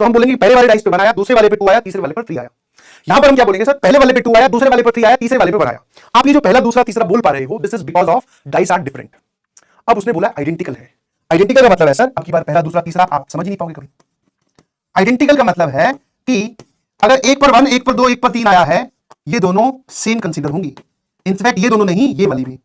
तो हम बोलेंगे पहले वाले डाइस पे 1 आया, दूसरे वाले पे 2 आया, तीसरे वाले पर 3 आया। यहां पर हम क्या बोलेंगे सर, पहले वाले पे 2 आया, दूसरे वाले पर 3 आया, तीसरे वाले पे 1 आया। आप ये जो पहला दूसरा तीसरा बोल पा रहे हो, this is because of dice are different. अब उसने बोला आइडेंटिकल है। आइडेंटिकल का मतलब है सर, अब की बार पहला दूसरा तीसरा आप समझ ही नहीं पाओगे कभी। आइडेंटिकल का मतलब है कि अगर एक पर 1, एक पर 2, एक पर 3 आया है, ये दोनों सेम कंसीडर होंगी। इनफैक्ट ये दोनों नहीं, ये वाली भी,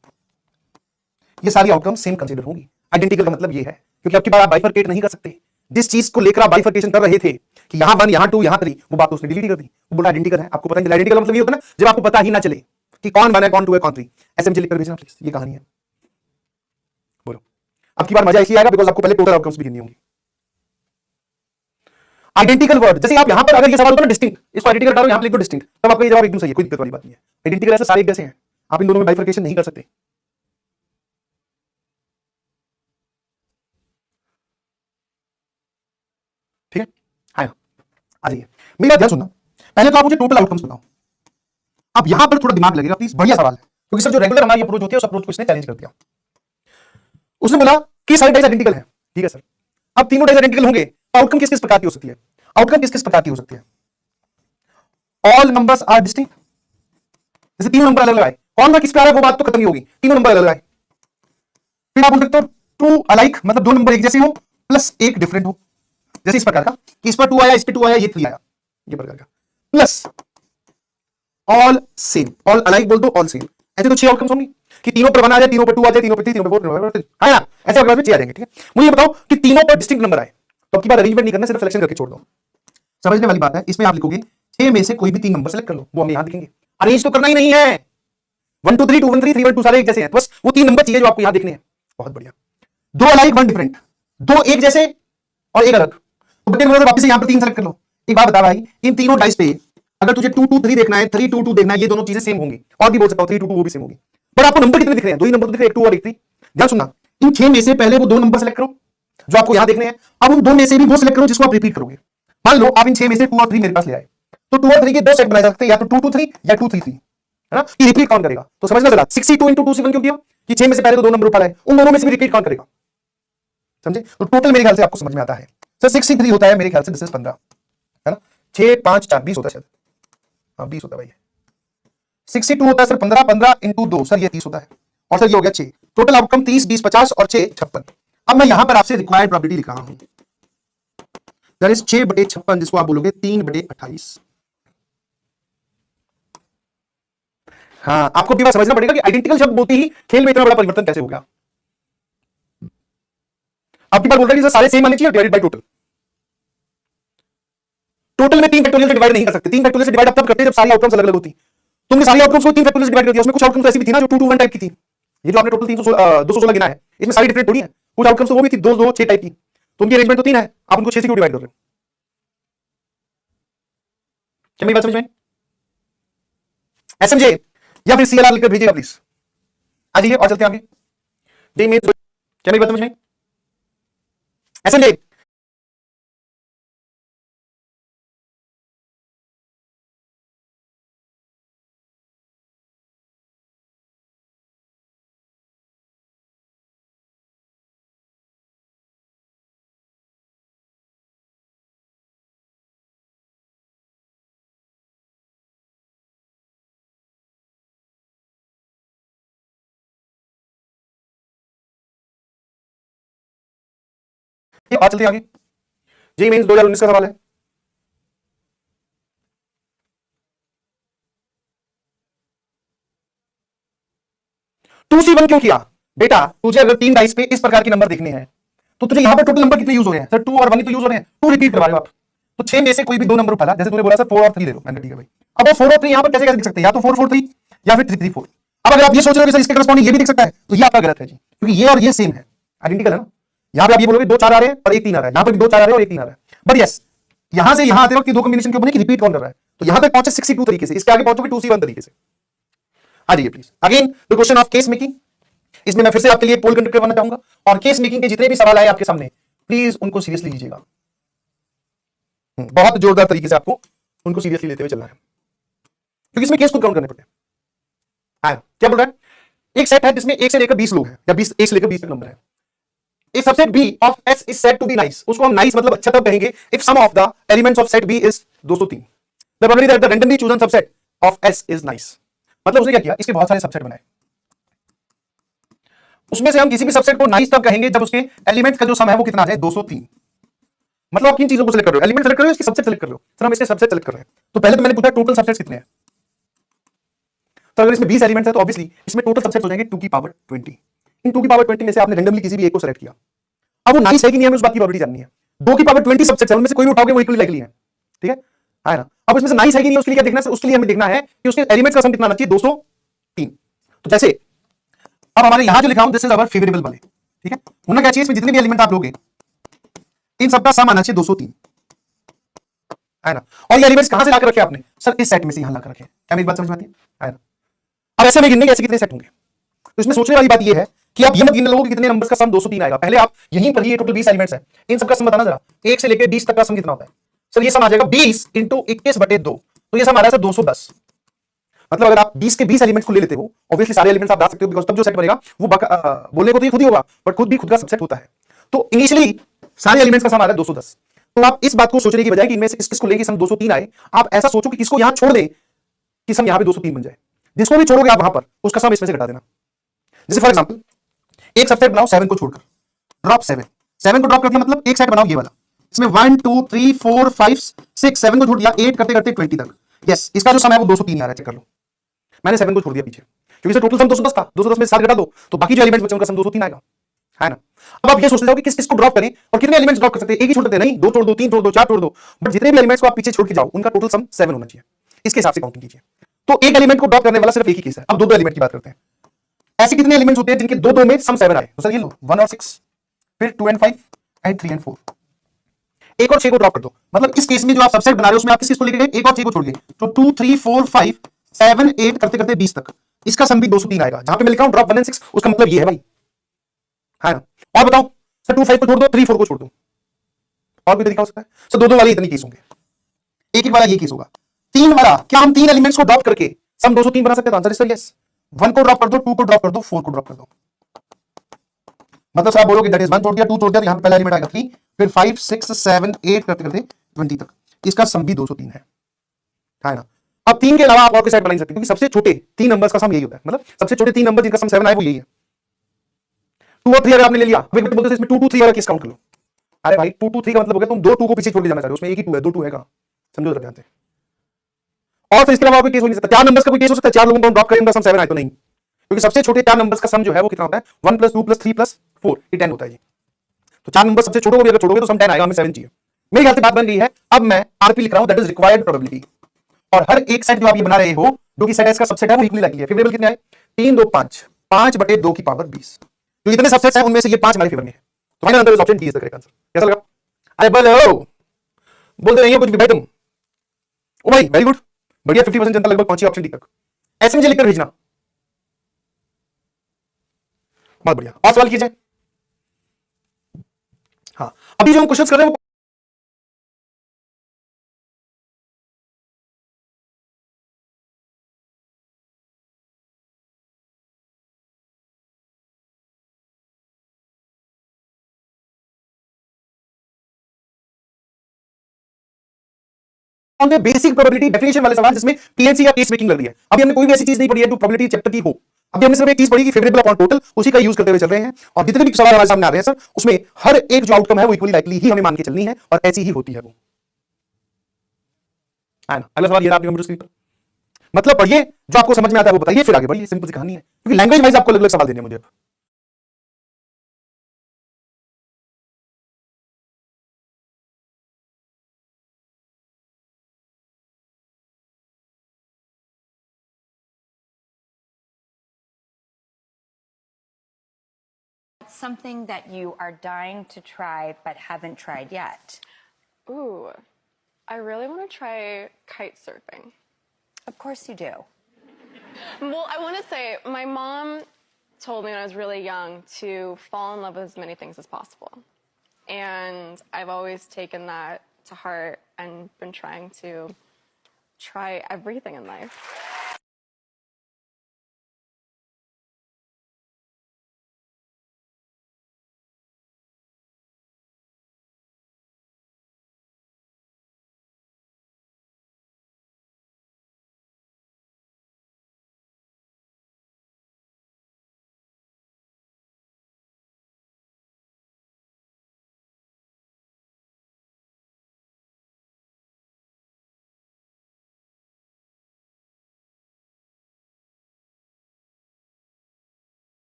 ये सारी आउटकम सेम कंसीडर होंगी। आइडेंटिकल का मतलब ये है, क्योंकि अब की बार आप बाइफरकेट नहीं कर सकते। जिस चीज को लेकर आप बाइफरकेशन कर रहे थे कि यहां 1, यहां 2, यहां 3, वो बात तो उसने डिलीट कर दी। वो बोला आइडेंटिकल है, आपको पता नहीं। आइडेंटिकल मतलब ये होता है ना, जब आपको पता ही ना चले कि कौन 1 है, कौन 2 है, कौन 3। एसएमजी लिखकर भेजना प्लीज, ये कहानी है। बोलो, अब की बार मजा इसलिए आएगा बिकॉज आपको पहले टोटल आउटकम्स भी गिननी होंगी। आइडेंटिकल वर्ड, जैसे आप यहां पर अगर ये सवाल होता है ना डिस्टिंक्ट, इसको आइडेंटिकल डालो, यहां पे लिख दो डिस्टिंक्ट, तब आपका ये जवाब एकदम सही है, कोई दिक्कत वाली बात नहीं है। आइडेंटिकल ऐसे सारे एक जैसे हैं, आप इन दोनों में बाइफरकेशन नहीं कर सकते। ठीक है, हाँ आ जाइए, मेरा ध्यान सुनना। पहले तो आप मुझे टोटल आउटकम्स बताओ। अब यहां पर थोड़ा दिमाग लगेगा प्लीज, बढ़िया सवाल है, क्योंकि सर जो रेगुलर हमारी अप्रोच होती है उस अप्रोच को इसने चैलेंज कर दिया। उसने बोला कि सारे डाइस आइडेंटिकल है, ठीक है सर। अब तीनों डाइस आइडेंटिकल होंगे, आउटकम किस किस प्रकार की हो सकती है? आउटकम किस किस प्रकार की हो सकती है? ऑल नंबर्स आर डिस्टिंक्ट, जैसे तीनों नंबर अलग लगाए, कौन सा किस पे आ रहा है वो बात तो खत्म ही होगी, तीनों नंबर अलग लगाए। फिर आप बोल सकते हो टू अलाइक, मतलब दो नंबर एक जैसे हो प्लस एक डिफरेंट हो, जैसे इस प्रकार का, इस पर 2 आया, इस पे 2 आया, ये 3 आया, ये प्रकार का। Plus all same, all alike बोल दो, ऑल सेम। ऐसे तो 6 आउटकम्स होंगी कि तीनों पर 1 आ जाए, तीनों पर 2 आ जाए, तीनों पर 3, तीनों पर 4, है ना? ऐसे अगले में 6 आ जाएंगे। ठीक है, मुझे ये बताओ कि तीनों पर डिस्टिंक्ट नंबर आए, तो अब की बार अरेंजमेंट नहीं करना, सिर्फ सिलेक्शन करके छोड़ दो। समझने वाली बात है। इसमें आप लिखोगे 6 में से कोई भी 3 नंबर सेलेक्ट कर लो, वो हम यहां दिखेंगे। अरेंज तो करना ही नहीं है, 1 2 3 2 1 3 3 1 2 सारे एक जैसे हैं, बस वो 3 नंबर चाहिए जो आपको यहां देखने हैं। बहुत बढ़िया। 2 अलाइक 1 डिफरेंट, 2 एक जैसे और एक अलग, तो बटे में वापस यहां पर 3 सेलेक्ट कर लो। एक बात बता भाई, इन तीनों डाइस पे अगर तुझे 2 2 3 देखना है, 3 2 2 देखना है, ये दोनों चीजें सेम होंगी। और भी बोल सकता हूं 3 2 2 वो भी सेम होगी, पर आपको नंबर कितने दिख रहे हैं? 2 ही नंबर तो दिख रहे हैं, 1 2 और 1 3। ध्यान सुनना, इन 6 में से पहले वो 2 नंबर सेलेक्ट करो जो आपको यहां देखने हैं। अब उन 2 में से भी वो सेलेक्ट करो जिसको आप रिपीट करोगे। मान लो आप इन 6 में से 2 और 3 मेरे पास ले आए, तो 2 और 3 के 2 सेट बनाए जा सकते हैं, या तो 2 2 3 या 2 3 3, है ना? ये रिपीट कौन करेगा? तो समझना जरा, 62 into 2 7 क्यों किया कि 6 में से पहले तो 2 नंबर उठा लाए, उन दोनों में से भी रिपीट कौन करेगा? समझे? तो टोटल मेरे ख्याल से आपको समझ में आता है सर। 63 होता है मेरे ख्याल से, दिस इज 15, है ना? 6 5 4 20 होता है शायद, हाँ 20 होता है भाई। 62 होता है सर, 15 15 into 2 सर, ये 30 होता है। और सर ये हो गया 6, टोटल आउटकम 30 20 50 और 6 56। अब मैं यहां पर आपसे रिक्वायर्ड प्रोबेबिलिटी लिख रहा हूं, दैट इज 6/56, जिसको आप बोलोगे 3/28। हाँ, आपको भी बात समझना पड़ेगा कि आइडेंटिकल शब्द बोलते ही खेल में इतना बड़ा परिवर्तन कैसे हो गया। आपकी बात बोल रही है सारे सेम आने चाहिए, डिवाइडेड बाय टोटल। टोटल में 3 फैक्टोरियल से डिवाइड नहीं कर सकते। 3 फैक्टोरियल से डिवाइड तब करते जब सारी आउटकम्स अलग अलग होती। तुमने सारी आउटकम्स को 3 फैक्टोरियल से डिवाइड कर दिया, उसमें कुछ आउटकम्स ऐसी भी थी ना जो 2 2 1 टाइप की थी। ये जो आपने टोटल 216 गिना है, इसमें सारी डिफरेंट थोड़ी है, कुछ आउटकम्स तो वो भी थी 2 2 6 टाइप की। तो उनकी अरेंजमेंट तो 3 है, आप उनको 6 से क्यों डिवाइड कर रहे हो? क्या मेरी बात समझ में? एसएमजे या फिर सीएलआर लिखकर भेजिएगा प्लीज। आ जाइए और चलते हैं आगे। क्या मेरी बात समझ में? एसएमजे और चलते हैं आगे। जी मींस 2019 का सवाल है। टू सी वन क्यों किया बेटा? तुझे अगर 3 डाइस पे इस प्रकार के नंबर देखने हैं तो तुझे यहां पर टोटल नंबर कितने यूज हो रहे हैं? सर 2 और 1 ही तो यूज हो रहे हैं, 2 रिपीट करवा रहे हो आप। तो 6 में से कोई भी 2 नंबर उठा, जैसे तूने बोला सर 4 और 3 ले लो, मैंने ठीक है भाई। अब वो 4 और 3 यहां पर कैसे कैसे दिख सकते हैं? या तो 4 4 3 या फिर 3 3 4। अब अगर आप ये सोच रहे हो कि सर इसके करस्पॉन्डिंग ये भी दिख सकता है, तो ये आपका गलत है जी, क्योंकि ये और ये सेम है, आइडेंटिकल है ना। यहां पे आप ये बोलोगे 2 4 आ रहे हैं और 1 3 आ रहा है, यहां पर भी 2 4 आ रहे हैं और 1 3 आ रहा है। बट यस, यहां से यहां आते वक्त ये दो कॉम्बिनेशन क्यों बने कि रिपीट कौन कर रहा है, तो यहां तक पहुंचे 62 तरीके से, इसके आगे पहुंचोगे 2 C 1 तरीके से। आ जाइए please again the question of case making. इसमें मैं फिर से आपके लिए पोल कंडक्ट करवाना चाहूंगा, और केस मेकिंग के जितने भी सवाल आए आपके सामने प्लीज उनको सीरियसली लीजिएगा। बहुत जोरदार तरीके से आपको उनको सीरियसली लेते हुए चलना है, क्योंकि इसमें केस खुद काउंट करने पड़ते हैं। हाँ, क्या बोल रहा है? एक सेट है जिसमें 1 से लेकर 20 लोग हैं, या 20 1 से लेकर 20 तक नंबर है। If subset B of S is said to be nice, उसको हम नाइस मतलब अच्छा तब कहेंगे if sum of the elements of set B is 203, the probability that the randomly chosen subset of S is nice. मतलब उसने क्या किया, इसके बहुत सारे सबसेट बनाए, उसमें से हम किसी भी सबसेट को नाइस तब कहेंगे जब उसके एलिमेंट का जो सम है वो कितना आ जाए 203। मतलब आप किन चीजों को सिलेक्ट कर रहे हो, एलिमेंट सेलेक्ट कर रहे हो, इसके सबसेट सेलेक्ट कर रहे हो। सर हम इसके सबसेट सेलेक्ट कर रहे हैं, तो पहले तो मैंने पूछा टोटल सबसेट्स कितने हैं। तो अगर इसमें 20 एलिमेंट्स है तो ऑब्वियसली इसमें टोटल सबसेट्स हो जाएंगे 2 की पावर 20। इन 2 की पावर 20 में से आपने रैंडमली किसी भी एक को सेलेक्ट किया। अब वो नाइस है कि नहीं, हमें उस बात की प्रोबेबिलिटी जाननी है। 2 की पावर 20 सबसेट्स है, उनमें से कोई भी उठाओगे वो इक्वली लाइकली है, ठीक है ना। अब इसमें से नाइस है कि नहीं उसके लिए क्या देखना है, उसके लिए हमें देखना है कि उसके एलिमेंट्स का सम कितना आना चाहिए, 203। तो जैसे अब हमारे यहां जो लिखा हूं दिस इज अवर फेवरेबल वाले, ठीक है। होना क्या चाहिए, इसमें जितने भी एलिमेंट आप लोगे इन सबका सम आना चाहिए 203, है ना। और ये एलिमेंट्स कहां से लाकर रखे आपने, सर इस सेट में से यहां लाकर रखे। क्या मेरी बात समझ में आती है ना। अब ऐसे में गिनने के ऐसे कितने सेट होंगे, तो इसमें सोचने वाली बात ये है कि आप ये मत गिन लोगे कि कितने नंबर्स का सम 203 आएगा। पहले आप यहीं पर ही टोटल 20 एलिमेंट्स है, इन सबका सम बताना जरा, 1 से लेकर 20 तक का सम कितना होता है। सर ये सम आ जाएगा 20 इंटू 21/2, तो ये सम आ रहा है सर 210। मतलब अगर आप 20 के 20 एलिमेंट्स को ले लेते हो, ऑब्वियसली सारे एलिमेंट्स आप ला सकते हो, बिकॉज तब जो सेट बनेगा वो बोलने को तो ये खुद ही होगा, बट खुद भी खुद का सबसेट होता है। तो इनिशियली सारे एलिमेंट्स का सम आ रहा है 210। तो आप इस बात को सोचने की बजाय कि इनमें से किस किस को लेंगे सम 203 आए, आप ऐसा सोचो कि किसको यहां छोड़ दे कि सम यहां पे 203 बन जाए। जिसको भी छोड़ोगे आप वहां पर, उसका सम इसमें से घटा देना। जैसे फॉर एग्जांपल एक सबसेट बनाओ 7 को छोड़कर, ड्रॉप 7, 7 को ड्रॉप कर दिया, मतलब एक सेट बनाओ ये वाला, इसमें 1 2 3 4 5 6 7 को छोड़ दिया, 8 करते करते 20 तक। यस, इसका जो सम है वो 203 आ रहा है, चेक कर लो। मैंने 7 को छोड़ दिया पीछे, क्योंकि सर टोटल सम 210 था, 210 में 7 घटा दो तो बाकी जो एलिमेंट्स बचे उनका सम 203 आएगा, है ना। अब आप ये सोचते हो कि किस किस को ड्रॉप करें और कितने एलिमेंट्स ड्रॉप कर सकते हैं, एक ही छोड़ सकते हैं, नहीं, 2 छोड़ दो, 3 छोड़ दो, 4 छोड़ दो, बट जितने भी एलिमेंट्स को आप पीछे छोड़ के जाओ उनका टोटल सम 7 होना चाहिए। इसके हिसाब से काउंटिंग कीजिए। तो एक एलिमेंट को ड्रॉप करने वाला सिर्फ एक ही केस है। अब दो एलिमेंट की बात करते हैं। ऐसे कितने एलिमेंट्स होते हैं जिनके दो में सम 7 आए, तो सर ये लो 1 और 6, फिर 2 and 5 एंड 3 and 4। एक और 6 को ड्रॉप कर दो, मतलब इस केस में जो आप सबसेट बना रहे हो उसमें आप किस को लेके गए, एक और 6 को छोड़ गए, तो 2 3 4 5 7 8 करते करते 20 तक, इसका सम भी 203 आएगा। जहां पे मैं लिखा हूं ड्रॉप 1 and 6, उसका मतलब ये है भाई, है ना। और बताओ सर 2 5 को छोड़ दो, 3 4 को छोड़ दो, और भी तरीका हो सकता है। सर दो वाले इतने केस होंगे, एक वाला ये केस होगा। 3 वाला, क्या हम 3 एलिमेंट्स को ड्रॉप करके सम 203 बना सकते हैं, आंसर सर यस। 1 को ड्रॉप कर दो, 2 को ड्रॉप कर दो, 4 को ड्रॉप कर दो, मतलब सर आप बोलोगे दैट इज 1 छोड़ दिया, 2 छोड़ दिया, तो यहां पे पहला एलिमेंट आएगा 3, फिर 5 6 7 8 करते करते 20 तक, इसका सम भी 203 है ना। अब 3 के अलावा आप और कोई सेट बना नहीं सकते, क्योंकि सबसे छोटे 3 नंबर्स का सम यही होता है, मतलब सबसे छोटे 3 नंबर जिनका सम 7 आए वो यही है। 2 और 3 अगर आपने ले लिया, बोलते हो इसमें 2 2 3 वाला केस काउंट कर लो। अरे भाई 2 2 3 का मतलब हो गया तुम 2 2 को पीछे छोड़ के जाना चाह रहे हो, उसमें एक ही 2 है, 2 2 है कहां, समझो जरा ध्यान से। और फिर इसके अलावा कोई केस हो नहीं सकता, 4 नंबर्स का कोई केस हो सकता है, 4 लोगों को ड्रॉप करें उनका सम 7 आए तो नहीं, क्योंकि सबसे छोटे 4 नंबर्स का सम जो है वो कितना होता है, 1 + 2 + 3 + 4, ये 10 होता है जी। तो 4 नंबर सबसे छोटे को भी अगर छोड़ोगे तो सम 10 आएगा, हमें 7 चाहिए। मेरे ख्याल से बात बन गई है। अब मैं आरपी लिख रहा हूं, दैट इज रिक्वायर्ड प्रोबेबिलिटी, और हर एक सेट जो आप ये बना रहे हो जो कि सेट एस का सबसेट है वो इक्वली लाइकली है। फेवरेबल कितने आए, 3 2 5, 5/2 की पावर 20। तो इतने सबसेट्स हैं उनमें से ये 5 हमारे फेवर में है, तो final answer is option D is the correct answer. कैसा लगा, अरे बोलो, बोलते नहीं हो कुछ भी भाई तुम। ओ भाई वेरी गुड, बढ़िया, 50% जनता लगभग पहुंची ऑप्शन डी तक। ऐसे मुझे लिखकर भेजना, बहुत बढ़िया। और सवाल कीजिए। हाँ, अभी जो हम क्वेश्चंस कर रहे हैं on the basic probability definition वाले सवाल, जिसमें पीएनसी या केस मेकिंग लग रही है। अभी हमने कोई भी ऐसी चीज नहीं पढ़ी है जो प्रोबेबिलिटी चैप्टर की हो। अभी हमने सिर्फ एक चीज पढ़ी कि फेवरेबल अपॉन टोटल, उसी का यूज करते हुए चल रहे हैं, और जितने भी सवाल हमारे सामने आ रहे हैं सर उसमें हर एक जो आउटकम है वो इक्वली लाइकली ही हमें मान के चलनी है, और ऐसी ही होती है वो, है ना। अगला सवाल ये रहा आपकी कंप्यूटर स्क्रीन पर, मतलब पढ़िए जो आपको समझ में आता है वो बताइए, फिर आगे बढ़िए, सिंपल सी कहानी है, क्योंकि लैंग्वेज वाइज आपको अलग अलग सवाल देने हैं मुझे। Something that you are dying to try but haven't tried yet? Ooh, I really want to try kite surfing. Of course you do. Well, I want to say my mom told me when I was really young to fall in love with as many things as possible. And I've always taken that to heart and been trying to try everything in life.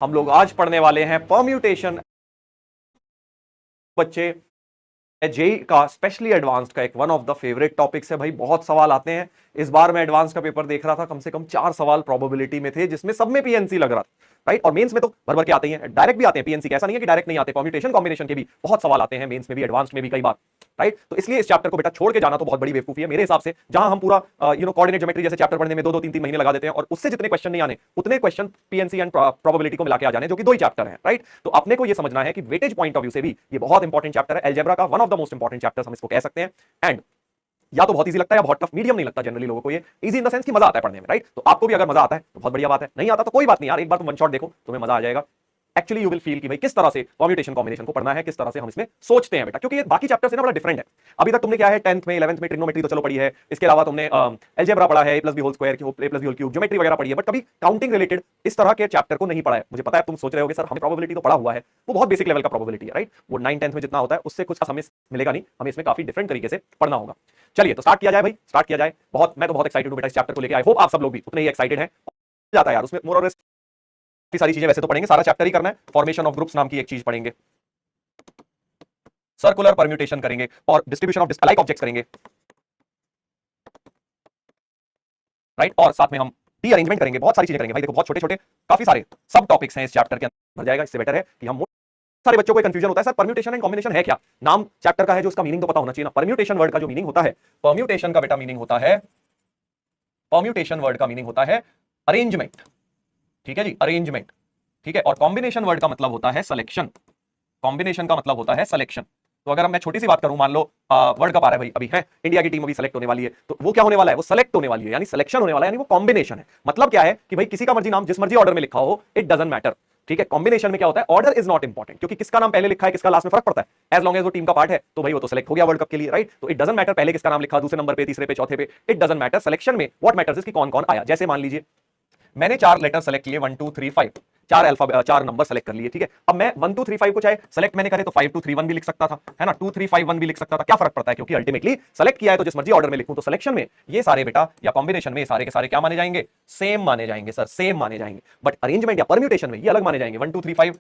हम लोग आज पढ़ने वाले हैं permutation. बच्चे JEE का specially advanced का एक one of the favourite topics है भाई, बहुत सवाल आते हैं। इस बार मैं एडवांस का पेपर देख रहा था, कम से कम 4 सवाल प्रोबेबिलिटी में थे, जिसमें सब में पीएनसी लग रहा था, राइट। और मेंस में तो भर भर के आते हैं, डायरेक्ट भी आते हैं पीएनसी, ऐसा नहीं है कि डायरेक्ट नहीं आते, परम्यूटेशन कॉम्बिनेशन के भी बहुत सवाल आते हैं मेंस में भी, एडवांस में भी कई बार, राइट। तो इसलिए इस चैप्टर को बेटा छोड़ के जाना तो बहुत बड़ी बेवकूफी है मेरे हिसाब से। जहां हम पूरा कोऑर्डिनेट ज्योमेट्री जैसे चैप्टर पढ़ने में 2-2 3-3 महीने लगा देते हैं, और उससे जितने क्वेश्चन नहीं आने उतने क्वेश्चन पीएनसी एंड प्रोबेबिलिटी को मिला के आ जाने, जो कि 2 ही चैप्टर हैं, राइट। तो अपने को ये समझना है कि वेटेज पॉइंट ऑफ व्यू से भी ये बहुत इंपॉर्टेंट चैप्टर है, अलजेब्रा का one of the most important chapters हम इसको कह सकते हैं। एंड या तो बहुत इजी लगता है या बहुत टफ, मीडियम नहीं लगता जनरली लोगों को। ये इजी इन द सेंस कि मजा आता है पढ़ने में, राइट। तो आपको भी अगर मजा आता है तो बहुत बढ़िया बात है, नहीं आता तो कोई बात नहीं यार, एक बार तुम वन शॉट देखो, तुम्हें मजा आ जाएगा। एक्चुअली यू विल फील कि भाई किस तरह से परम्यूटेशन कॉम्बिनेशन को पढ़ना है, किस तरह से हम इसमें सोचते हैं बेटा, क्योंकि ये बाकी चैप्टर से ना बड़ा डिफरेंट है। अभी तक तुमने क्या है 10th में 11th में ट्रिग्नोमेट्री तो चलो पढ़ी है, इसके अलावा तुमने अलजेब्रा पढ़ा है, a+b whole square, a+b whole cube, geometry वगैरह पढ़ी है, बट कभी काउंटिंग रिलेटेड इस तरह के चैप्टर को नहीं पढ़ा है। मुझे पता है तुम सोच रहे होगे सर हमें प्रोबेबिलिटी तो पढ़ा हुआ है, वो बहुत बेसिक लेवल का प्रोबेबिलिटी है, राइट। वो 9-10th में जितना होता है उससे कुछ हमें मिलेगा नहीं, हमें इसमें काफी डिफरेंट तरीके से पढ़ना होगा। चलिए तो स्टार्ट किया जाए भाई, स्टार्ट किया जाए। मैं तो बहुत एक्साइटेड हूं बेटा इस चैप्टर को लेकर, आई होप आप सब लोग भी उतने ही एक्साइटेड हैं। जाता है यार उसमें मोर और काफी सारी चीजें वैसे तो पढ़ेंगे, सारा चैप्टर ही करना है। फॉर्मेशन ऑफ ग्रुप्स नाम की एक चीज पढ़ेंगे, सर्कुलर परम्यूटेशन करेंगे, और डिस्ट्रीब्यूशन ऑफ डिस्लाइक ऑब्जेक्ट्स करेंगे, राइट। और साथ में हम डी अरेंजमेंट करेंगे, बहुत सारी चीजें करेंगे भाई। देखो बहुत छोटे छोटे काफी सारे सब टॉपिक्स हैं इस चैप्टर के अंदर, भर जाएगा। इससे बेटर है कि हम सारे बच्चों को कंफ्यूजन होता है सर परम्यूटेशन एंड कॉम्बिनेशन है क्या, नाम चैप्टर का है जो उसका मीनिंग तो पता होना चाहिए ना। परम्यूटेशन वर्ड का जो मीनिंग होता है, परम्यूटेशन का बेटा मीनिंग होता है, परम्यूटेशन वर्ड का मीनिंग होता है अरेंजमेंट, ठीक है जी, अरेंजमेंट, ठीक है। और कॉम्बिनेशन वर्ड का मतलब होता है सिलेक्शन, कॉम्बिनेशन का मतलब होता है सिलेक्शन। तो अगर मैं छोटी सी बात करूं, मान लो वर्ल्ड कप आ रहा है भाई, अभी है इंडिया की टीम अभी सेलेक्ट होने वाली है, तो वो क्या होने वाला है, वो सेलेक्ट होने वाली है, यानी सिलेक्शन होने वाला है, यानी वो कॉम्बिनेशन है। मतलब क्या है कि भाई किसी का मर्जी नाम जिस मर्जी ऑर्डर में लिखा हो, इट डजंट मैटर, ठीक है। कॉम्बिनेशन में क्या होता है, ऑर्डर इज नॉट इंपॉर्टेंट, क्योंकि किसका नाम पहले लिखा है किसका लास्ट में फर्क पड़ता है। एज लॉन्ग एज वो टीम का पार्ट है तो भाई वो तो सेलेक्ट हो गया वर्ल्ड कप के लिए, राइट। तो इट डजंट मैटर पहले किसका नाम लिखा, दूसरे नंबर पे, तीसरे पे, चौथे पे, इट डजंट मैटर। सिलेक्शन में व्हाट मैटर्स इज कि कौन कौन आया। जैसे मान लीजिए मैंने 4 लेटर सेलेक्ट किए, 1 2 3 5, 4 नंबर सेलेक्ट कर लिए, ठीक है। अब मैं 1 2 3 5 को चाहे सेलेक्ट मैंने करे तो 5 2 3 1 भी लिख सकता था, है ना, 2 3 5 1 भी लिख सकता था, क्या फर्क पड़ता है, क्योंकि अल्टीमेटली सेलेक्ट किया है तो जिस मर्जी ऑर्डर में लिखूं। तो सिलेक्शन में ये सारे बेटा या कॉम्बिनेशन में सारे के सारे क्या माने जाएंगे, सेम माने जाएंगे सर, सेम माने जाएंगे। बट अरेंजमेंट या परम्यूटेशन में ये अलग माने जाएंगे। 1 2 3 5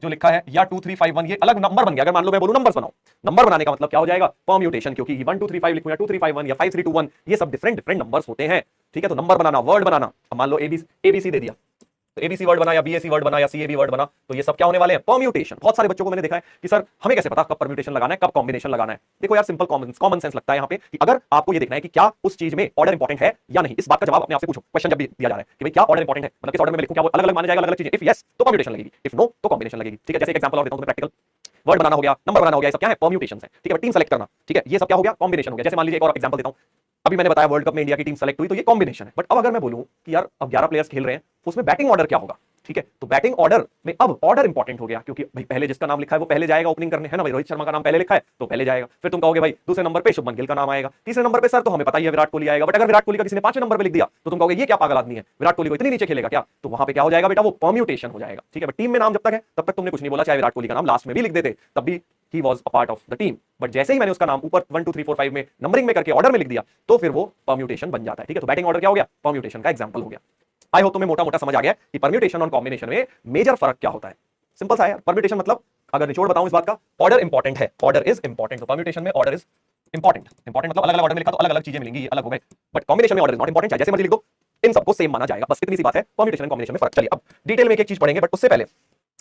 जो लिखा है या 2 3 5 1 ये अलग नंबर बन गया। अगर मान लो मैं बोलूं नंबर्स बनाओ, नंबर बनाने का मतलब क्या हो जाएगा, परम्यूटेशन, क्योंकि 1 2 3 5 लिखूं या 2 3 5 1 या 5 3 2 1 ये सब डिफरेंट डिफरेंट नंबर्स होते हैं, ठीक है। तो नंबर बनाना, वर्ड बनाना, अब मान लो एबीसी दे दिया तो एबीसी वर्ड बना या बीएसी वर्ड बना या सीएबी वर्ड बना, तो ये सब क्या होने वाले हैं, परम्यूटेशन। बहुत सारे बच्चों को मैंने देखा है कि सर हमें कैसे पता कब परम्यूटेशन लगाना है कब कॉम्बिनेशन लगाना है। देखो यार सिंपल कॉमन सेंस लगता है यहाँ पे कि अगर आपको ये देखना है कि क्या उस चीज में ऑर्डर इंपॉर्टेंट है या नहीं, इस बात का जवाब अपने आप से पूछो। क्वेश्चन जब भी दिया जा रहा है कि भाई क्या ऑर्डर इंपॉर्टेंट है, मतलब किस ऑर्डर में लिखूं, क्या वो अलग अलग माना जाएगा, अलग अलग चीजें। इफ यस तो परम्यूटेशन लगेगी, इफ नो तो कॉम्बिनेशन लगेगी, ठीक है। जैसे एक एग्जांपल और देता हूं तुम्हें प्रैक्टिकल, वर्ड बनाना हो गया, नंबर बनाना हो गया, ये सब क्या है, परम्यूटेशन है, ठीक है। टीम सेलेक्ट करना, ठीक है, ये सब क्या हो गया, कॉम्बिनेशन हो गया। जैसे मान लीजिए एक और एग्जांपल देता हूं, अभी मैंने बताया वर्ल्ड कप में इंडिया की टीम सेलेक्ट हुई तो ये कॉम्बिनेशन है। बट अब अगर मैं बोलूं कि यार अब 11 प्लेयर्स खेल रहे हैं तो उसमें बैटिंग ऑर्डर क्या होगा, ठीक है। तो बैटिंग ऑर्डर में अब ऑर्डर इंपॉर्टेंट हो गया, क्योंकि भाई पहले जिसका नाम लिखा है वो पहले जाएगा ओपनिंग करने, है ना भाई। रोहित शर्मा का नाम पहले लिखा है तो पहले जाएगा। फिर तुम कहोगे भाई दूसरे नंबर पे शुभमन गिल का नाम आएगा, तीसरे नंबर पे सर तो हमें पता ही है विराट कोहली आएगा। बट अगर विराट कोहली का किसी ने 5वें नंबर पे लिख दिया तो तुम कहोगे ये क्या पागल आदमी है, विराट कोहली को इतनी नीचे खेलेगा क्या। तो वहां पे क्या हो जाएगा बेटा, वो परम्यूटेशन हो जाएगा, ठीक है। बट टीम में नाम जब तक है तब तक तुमने कुछ नहीं बोला, चाहे विराट कोहली का नाम लास्ट में भी लिख देते तब भी he was a part of the team। But जैसे ही मैंने उसका नाम ऊपर 1 2 3 4 5 में नंबरिंग में करके ऑर्डर में लिख दिया तो फिर वो परम्यूटेशन बन जाता है, ठीक है। तो बैटिंग ऑर्डर क्या हो गया, परम्यूटेशन का एग्जांपल हो गया। आई होप तुम्हें मोटा मोटा समझ आ गया कि परम्यूटेशन और कॉम्बिनेशन में मेजर फर्क क्या होता है। सिंपल सा है, परम्यूटेशन मतलब अगर निचोड़ बताऊं इस बात का, ऑर्डर इंपॉर्टेंट है, ऑर्डर इज इंपॉर्टेंट। तो परम्यूटेशन में ऑर्डर इज इंपॉर्टेंट, इंपॉर्टेंट मतलब अलग अलग ऑर्डर में लिखा तो अलग अलग चीजें मिलेंगी, ये अलग हो गए। बट कॉम्बिनेशन में ऑर्डर इज नॉट इंपॉर्टेंट, जैसे मर्जी लिख दो इन सबको सेम माना जाएगा, बस इतनी सी बात है परम्यूटेशन एंड कॉम्बिनेशन में फर्क। चलिए अब डिटेल में एक एक चीज पढ़ेंगे, बट उससे पहले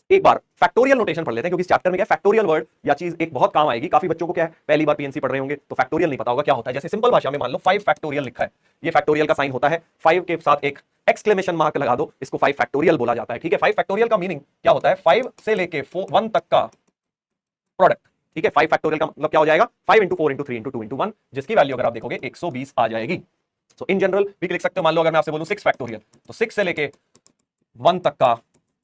एक बार फैक्टोरियल नोटेशन पढ़ लेते हैं, क्योंकि इस चैप्टर में क्या फैक्टोरियल वर्ड या चीज एक बहुत काम आएगी। काफी बच्चों को क्या है पहली बार पीएनसी पढ़ रहे होंगे तो फैक्टोरियल नहीं पता होगा क्या होता है। जैसे सिंपल भाषा में मान लो 5 फैक्टोरियल लिखा है, ये फैक्टोरियल का साइन होता है, 5 के साथ एक एक्सक्लेमेशन मार्क लगा दो, इसको 5 फैक्टोरियल बोला जाता है, ठीक है। 5 फैक्टोरियल का मीनिंग क्या होता है, 5 से लेके 1 तक का प्रोडक्ट, ठीक है। 5 फैक्टोरियल का मतलब क्या हो जाएगा, 5 × 4 × 3 × 2 × 1, जिसकी वैल्यू अगर आप देखोगे 120 आ जाएगी। सो इन जनरल भी लिख सकते हो। मान लो अगर मैं आपसे बोलूं 6 फैक्टोरियल तो 6 से लेके 1 तक का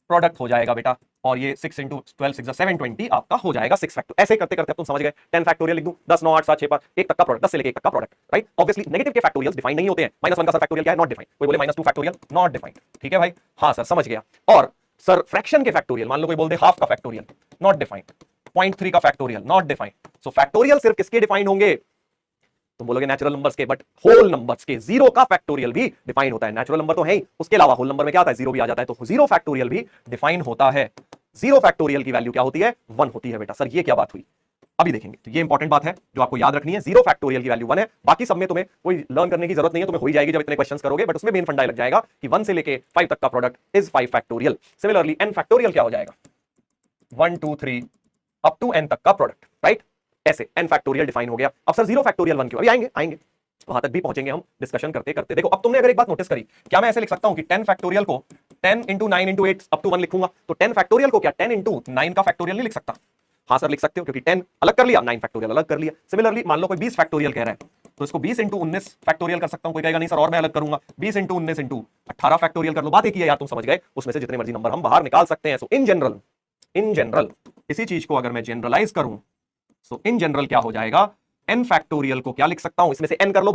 प्रोडक्ट हो जाएगा बेटा, और ये 6 × 12 6 720 आपका हो जाएगा 6 फैक्टोरियल। ऐसे करते करते तुम समझ गए। 10 फैक्टोरियल लिख दूं, 10 9 8 7 6 5 1 तक का प्रोडक्ट, 10 से लेके 1 तक का प्रोडक्ट, राइट। ऑब्वियसली नेगेटिव के फैक्टोरियल्स डिफाइन नहीं होते हैं। -1 का सर फैक्टोरियल क्या है, नॉट डिफाइंड। कोई बोले -2 फैक्टोरियल नॉट डिफाइंड, ठीक है भाई, हाँ सर समझ गया। और सर फ्रैक्शन के फैक्टोरियल, मान लो कोई बोल दे हाफ का फैक्टोरियल नॉट डिफाइंड, 0.3 का factorial not defined. So factorial सिर्फ किसके डिफाइंड होंगे, तुम बोलोगे नेचुरल नंबर्स के, बट होल नंबर्स के जीरो का फैक्टोरियल भी डिफाइन होता है। नेचुरल नंबर तो है ही, उसके अलावा होल नंबर में क्या आता है, जीरो भी आ जाता है, तो जीरो फैक्टोरियल भी डिफाइन होता है। जीरो फैक्टोरियल की वैल्यू क्या होती है, 1 होती है बेटा। सर ये क्या बात हुई, अभी देखेंगे। तो ये इंपॉर्टेंट बात है जो आपको याद रखनी है, जीरो फैक्टोरियल की वैल्यू 1 है। बाकी सब में तुम्हें कोई लर्न करने की जरूरत नहीं है, तुम्हें हो ही जाएगी जब इतने क्वेश्चंस करोगे, बट उसमें मेन फंडा लग जाएगा कि 1 से लेके 5 तक का product is 5 factorial. Similarly n factorial क्या हो जाएगा, 1 2 3 अप टू n तक का प्रोडक्ट, राइट। ऐसे n फैक्टोरियल डिफाइन हो गया। अब सर जीरो फैक्टोरियल 1 क्यों, अभी आएंगे वहां तक भी पहुंचेंगे हम डिस्कशन करते करते। देखो अब तुमने अगर एक बात नोटिस करी, क्या मैं ऐसे लिख सकता हूं कि 10 फैक्टोरियल को 10 इंटू 9 इंटू 8 अप टू 1 लिखूंगा, तो 10 फैक्टोरियल को क्या 10 इंटू 9 का फैक्टोरियल नहीं लिख सकता। हाँ सर लिख सकते हो, क्योंकि 10 अलग कर लिया, 9 फैक्टोरियल अलग कर लिया। सिमिलरली मान लो कोई 20 फैक्टोरियल कह रहा है, तो इसको 20 इंटू 19 फैक्टोरियल कर सकता हूं। कोई कहेगा नहीं सर और मैं अलग करूंगा, 20 इंटू 19 इंटू 18 फैक्टोरियल कर लो। बात एक ही है यार, तुम समझ गए, उसमें से जितने मर्जी नंबर हम बाहर निकाल सकते हैं। सो इन जनरल इसी चीज को अगर मैं जनरलाइज करूं, सो इन जनरल क्या हो जाएगा, n फैक्टोरियल को क्या लिख सकता हूं, इसमें से n कर लो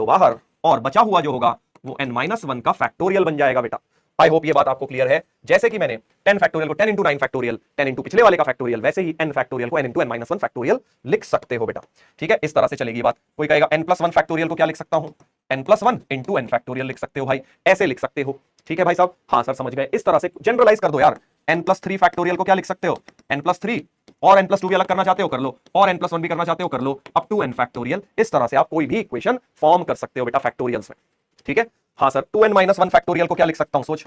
बाहर, और बचा हुआ जो होगा वो n-1 का फैक्टोरियल बन जाएगा बेटा। आई होप ये बात आपको क्लियर है। जैसे कि मैंने 10 फैक्टोरियल को 10 इंटू 9 फैक्टोरियल, 10 इंटू पिछले वाले का फैक्टोरियल, वैसे ही n फैक्टोरियल को n इंटू n-1 फैक्टोरियल लिख सकते हो बेटा। ठीक है, इस तरह से चलेगी बात। कोई कहेगा n+1 फैक्टोरियल को क्या लिख सकता हूं, n+1 इंटू n फैक्टोरियल लिख सकते हो भाई, ऐसे लिख सकते हो। ठीक है भाई साहब, हाँ सर समझ गए। इस तरह से जनरलाइज कर दो यार। n+3 फैक्टोरियल को क्या लिख सकते हो, n+3 और n+2 भी अलग करना चाहते हो कर लो, और n+1 भी करना चाहते हो कर लो, अप टू n फैक्टोरियल। इस तरह से आप कोई भी इक्वेशन फॉर्म कर सकते हो बेटा फैक्टोरियल्स में। ठीक है, हाँ सर 2n-1 फैक्टोरियल को क्या लिख सकता हूं, सोच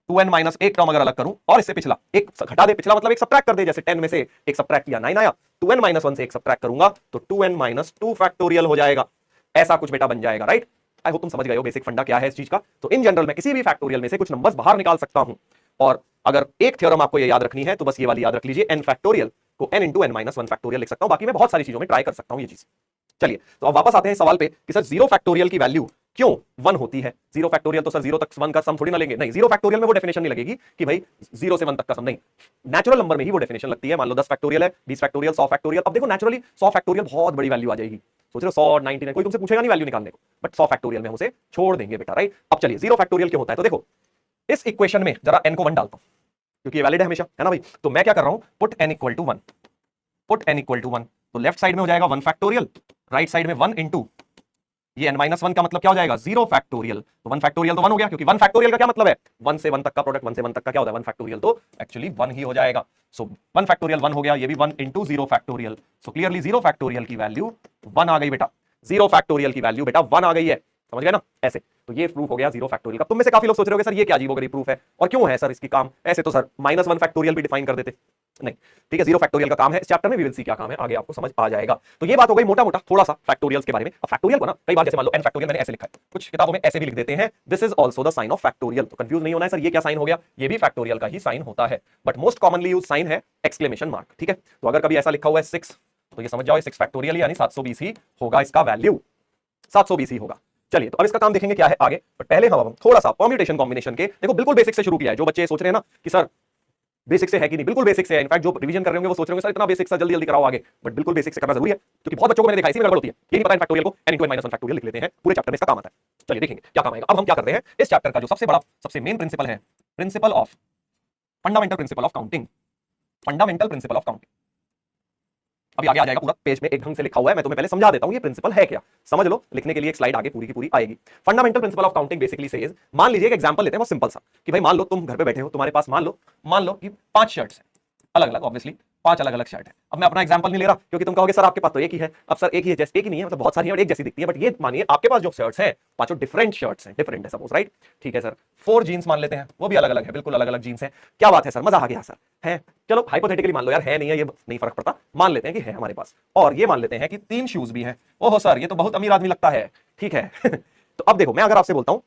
2n- एक टर्म अगर अलग करूं और इससे पिछला एक घटा दे, पिछला मतलब एक सबट्रैक्ट कर दे, जैसे 10 में से एक सबट्रैक्ट किया 9 आया, 2n-1 से एक सबट्रैक्ट करूंगा तो 2n-2 फैक्टोरियल हो जाएगा। ऐसा कुछ बेटा बन जाएगा, राइट। आई होप तुम समझ गए हो बेसिक फंडा क्या है इस चीज का। तो इन जनरल मैं किसी भी फैक्टोरियल में से कुछ नंबर्स बाहर निकाल सकता हूं, और अगर एक थ्योरम आपको ये याद रखनी है तो बस ये वाली याद रख लीजिए, n फैक्टोरियल को n इंटू n-1 फैक्टोरियल लिख सकता हूं। बाकी मैं बहुत सारी चीजों में ट्राई कर सकता हूं ये चीज। चलिए तो अब वापस आते हैं सवाल पे कि सर जीरो फैक्टोरियल की वैल्यू क्यों 1 होती है। जीरो फैक्टोरियल तो सर 0 तक 1 का सम थोड़ी ना लेंगे, नहीं, जीरो फैक्टोरियल में वो डेफिनेशन नहीं लगेगी कि भाई 0 से 1 तक का सम, नहीं, नेचुरल नंबर में ही वो डेफिनेशन लगती है। मान लो 10 फैक्टोरियल है, 20 फैक्टोरियल, 100 फैक्टोरियल। अब देखो नेचुरली 100 फैक्टोरियल बहुत बड़ी वैल्यू आ जाएगी, सोच रहे हो 100 99, कोई तुमसे पूछेगा नहीं वैल्यू निकालने को, बट 100 फैक्टोरियल में हम उसे छोड़ देंगे बेटा, राइट। अब चलिए जीरो फैक्टोरियल क्यों होता है, तो देखो इस इक्वेशन में जरा n को 1 डालता हूं, क्योंकि ये वैलिड है हमेशा, है ना भाई। तो मैं क्या कर रहा हूं, पुट n इक्वल टू 1, तो लेफ्ट साइड में हो जाएगा 1 फैक्टोरियल, राइट साइड में 1 इंटू ये n-1 का मतलब क्या हो जाएगा, 0 फैक्टोरियल। तो 1 फैक्टोरियल तो 1 हो गया, क्योंकि 1 फैक्टोरियल का क्या मतलब है, 1 से 1 तक का प्रोडक्ट, 1 से 1 तक का क्या होता है 1 फैक्टोरियल, तो एक्चुअली 1 ही हो जाएगा। सो 1 फैक्टोरियल 1 हो गया, ये भी 1 into 0 factorial. So clearly 0 factorial की वैल्यू 1 आ गई बेटा, 0 फैक्टोरियल की वैल्यू बेटा 1 आ गई है, समझ गए ना। ऐसे तो ये प्रूफ हो गया 0 फैक्टोरियल का। तुम में से काफी लोग सोच रहे होंगे सर ये क्या अजीबोगरीब प्रूफ है और क्यों है सर इसकी काम, ऐसे तो सर -1 फैक्टोरियल भी डिफाइन कर देते, नहीं ठीक है। 0 फैक्टोरियल का काम है, इस चैप्टर में वी विल सी क्या काम है, आगे आपको समझ आ जाएगा। तो ये बात हो गई मोटा मोटा थोड़ा सा फैक्टोरियल्स के बारे में। अब फैक्टोरियल को ना कई बार जैसे मान लो n फैक्टोरियल मैंने ऐसे लिखा है, कुछ किताबों में ऐसे भी लिख देते हैं, this is also the sign of factorial. तो कंफ्यूज नहीं होना है सर ये क्या साइन हो गया, ये भी फैक्टोरियल का ही साइन होता है, but most commonly use sign है एक्सक्लेमेशन मार्क। ठीक है, तो अगर कभी ऐसा लिखा हुआ है 6 तो ये समझ जाओ 6 फैक्टोरियल यानी 720 ही होगा, इसका वैल्यू 720 ही होगा। चलिए तो अब इसका काम देखेंगे क्या है आगे, बट पहले हम थोड़ा सा परम्यूटेशन कॉम्बिनेशन के, देखो बिल्कुल बेसिक से शुरू किया है। जो बच्चे सोच रहे हैं ना कि सर बेसिक से है कि नहीं, बिल्कुल बेसिक से है। इनफैक्ट जो रिवीजन कर रहे होंगे वो सोच रहे होंगे सर इतना बेसिक सा जल्दी जल्दी कराओ आगे, बट बिल्कुल बेसिक से करना जरूरी है, क्योंकि बहुत बच्चों को मैंने देखा इसी में गड़बड़ होती है, ये नहीं पता इन फैक्टोरियल को n इंटू n-1 फैक्टोरियल लिख लेते हैं, पूरे चैप्टर में इसका काम आता है। चलिए देखेंगे क्या काम आएगा। अब हम क्या कर रहे हैं, इस चैप्टर का जो सबसे बड़ा सबसे मेन प्रिंसिपल है, principle of fundamental principle of counting, fundamental principle of counting. अभी आगे आ जाएगा, पूरा पेज में एक ढंग से लिखा हुआ है, मैं तुम्हें पहले समझा देता हूं ये प्रिंसिपल है क्या, समझ लो। लिखने के लिए एक स्लाइड आगे पूरी की पूरी आएगी। Fundamental principle of counting basically says, मान लीजिए एक एग्जांपल लेते हैं बहुत सिंपल सा, कि भाई मान लो तुम घर पे बैठे हो, तुम्हारे पास मान लो कि 5 शर्ट्स हैं, अलग अलग, ऑब्वियसली 5 अलग अलग शर्ट है। अब मैं अपना एग्जांपल नहीं ले रहा क्योंकि तुम कहोगे सर आपके पास तो एक ही है। अब सर एक ही है, जैसे एक ही नहीं है, मतलब बहुत सारी है और एक जैसी दिखती है, बट ये मानिए आपके पास जो शर्ट्स हैं पांचों डिफरेंट शर्ट्स हैं, डिफरेंट है सपोज, राइट। ठीक है सर 4 जीन्स मान लेते हैं, वो भी अलग अलग है, बिल्कुल अलग अलग जीन्स है। क्या बात है सर, मजा आ गया सर, है। चलो हाइपोथेटिकली मान लो यार है नहीं है, ये नहीं फर्क पड़ता, मान लेते हैं कि है हमारे पास। और ये मान लेते हैं कि 3 शूज भी हैं। ओहो सर ये तो बहुत अमीर आदमी लगता है, ठीक है। तो अब देखो मैं अगर आपसे बोलता हूं